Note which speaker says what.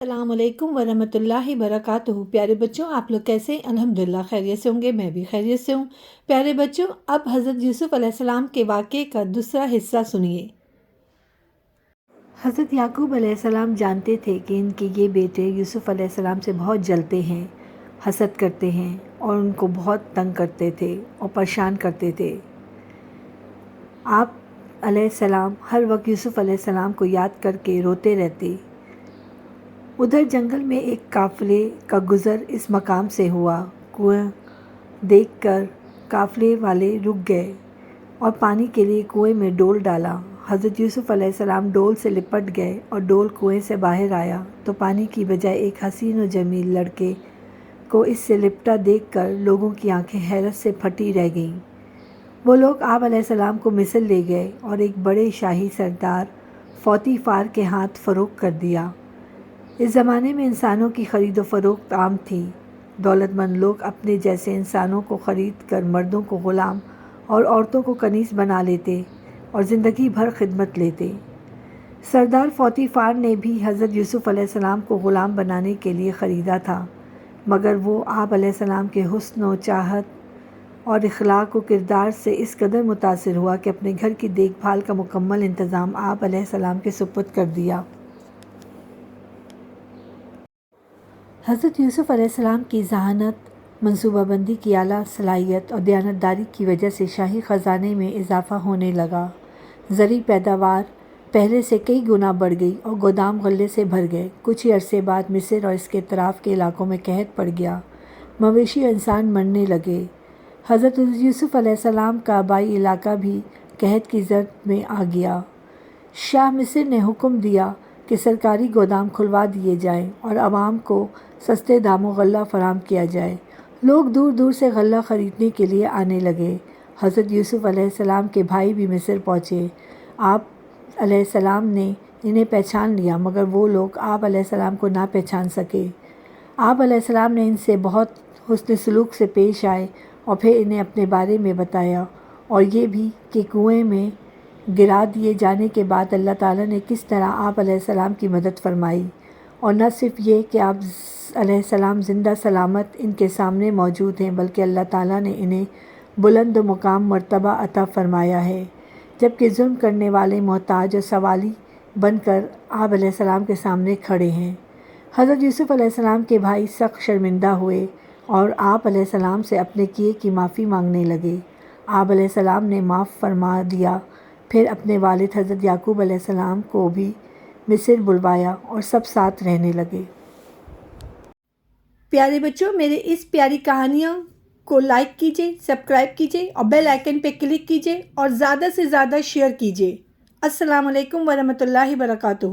Speaker 1: السلام علیکم ورحمۃ اللہ وبرکاتہ۔ پیارے بچوں، آپ لوگ کیسے ہیں؟ الحمدللہ خیریت سے ہوں گے، میں بھی خیریت سے ہوں۔ پیارے بچوں، اب حضرت یوسف علیہ السلام کے واقعے کا دوسرا حصہ سنیے۔ حضرت یعقوب علیہ السلام جانتے تھے کہ ان کے یہ بیٹے یوسف علیہ السلام سے بہت جلتے ہیں، حسد کرتے ہیں اور ان کو بہت تنگ کرتے تھے اور پریشان کرتے تھے۔ آپ علیہ السلام ہر وقت یوسف علیہ السلام کو یاد کر کے روتے رہتے۔ ادھر جنگل میں ایک قافلے کا گزر اس مقام سے ہوا۔ کنواں دیکھ کر قافلے والے رک گئے اور پانی کے لیے کنویں میں ڈول ڈالا۔ حضرت یوسف علیہ السلام ڈول سے لپٹ گئے اور ڈول کنویں سے باہر آیا تو پانی کی بجائے ایک حسین و جمیل لڑکے کو اس سے لپٹا دیکھ کر لوگوں کی آنکھیں حیرت سے پھٹی رہ گئیں۔ وہ لوگ آپ علیہ السلام کو مصر لے گئے اور ایک بڑے شاہی سردار فوتی فار کے ہاتھ فروخت کر دیا۔ اس زمانے میں انسانوں کی خرید و فروخت عام تھی۔ دولت مند لوگ اپنے جیسے انسانوں کو خرید کر مردوں کو غلام اور عورتوں کو کنیز بنا لیتے اور زندگی بھر خدمت لیتے۔ سردار فوتی فار نے بھی حضرت یوسف علیہ السلام کو غلام بنانے کے لیے خریدا تھا، مگر وہ آپ علیہ السلام کے حسن و چاہت اور اخلاق و کردار سے اس قدر متاثر ہوا کہ اپنے گھر کی دیکھ بھال کا مکمل انتظام آپ علیہ السلام کے سپرد کر دیا۔ حضرت یوسف علیہ السلام کی ذہانت، منصوبہ بندی کی اعلیٰ صلاحیت اور دیانتداری کی وجہ سے شاہی خزانے میں اضافہ ہونے لگا۔ زرعی پیداوار پہلے سے کئی گنا بڑھ گئی اور گودام غلے سے بھر گئے۔ کچھ ہی عرصے بعد مصر اور اس کے اطراف کے علاقوں میں قحط پڑ گیا، مویشی اور انسان مرنے لگے۔ حضرت یوسف علیہ السلام کا آبائی علاقہ بھی قحط کی زرد میں آ گیا۔ شاہ مصر نے حکم دیا کہ سرکاری گودام کھلوا دیے جائیں اور عوام کو سستے داموں غلہ فراہم کیا جائے۔ لوگ دور دور سے غلہ خریدنے کے لیے آنے لگے۔ حضرت یوسف علیہ السلام کے بھائی بھی مصر پہنچے۔ آپ علیہ السلام نے انہیں پہچان لیا، مگر وہ لوگ آپ علیہ السلام کو نہ پہچان سکے۔ آپ علیہ السلام نے ان سے بہت حسن سلوک سے پیش آئے اور پھر انہیں اپنے بارے میں بتایا، اور یہ بھی کہ کنویں میں گرا دیے جانے کے بعد اللہ تعالیٰ نے کس طرح آپ علیہ السلام کی مدد فرمائی، اور نہ صرف یہ کہ آپ علیہ السلام زندہ سلامت ان کے سامنے موجود ہیں، بلکہ اللہ تعالیٰ نے انہیں بلند و مقام مرتبہ عطا فرمایا ہے، جبکہ ظلم کرنے والے محتاج اور سوالی بن کر آپ علیہ السلام کے سامنے کھڑے ہیں۔ حضرت یوسف علیہ السلام کے بھائی سخت شرمندہ ہوئے اور آپ علیہ السلام سے اپنے کیے کی معافی مانگنے لگے۔ آپ علیہ السلام نے معاف فرما دیا۔ پھر اپنے والد حضرت یعقوب علیہ السلام کو بھی مصر بلوایا اور سب ساتھ رہنے لگے۔ پیارے بچوں، میرے اس پیاری کہانیوں کو لائک کیجیے، سبسکرائب کیجیے اور بیل آئیکن پہ کلک کیجیے اور زیادہ سے زیادہ شیئر کیجیے۔ السلام علیکم ورحمۃ اللہ وبرکاتہ۔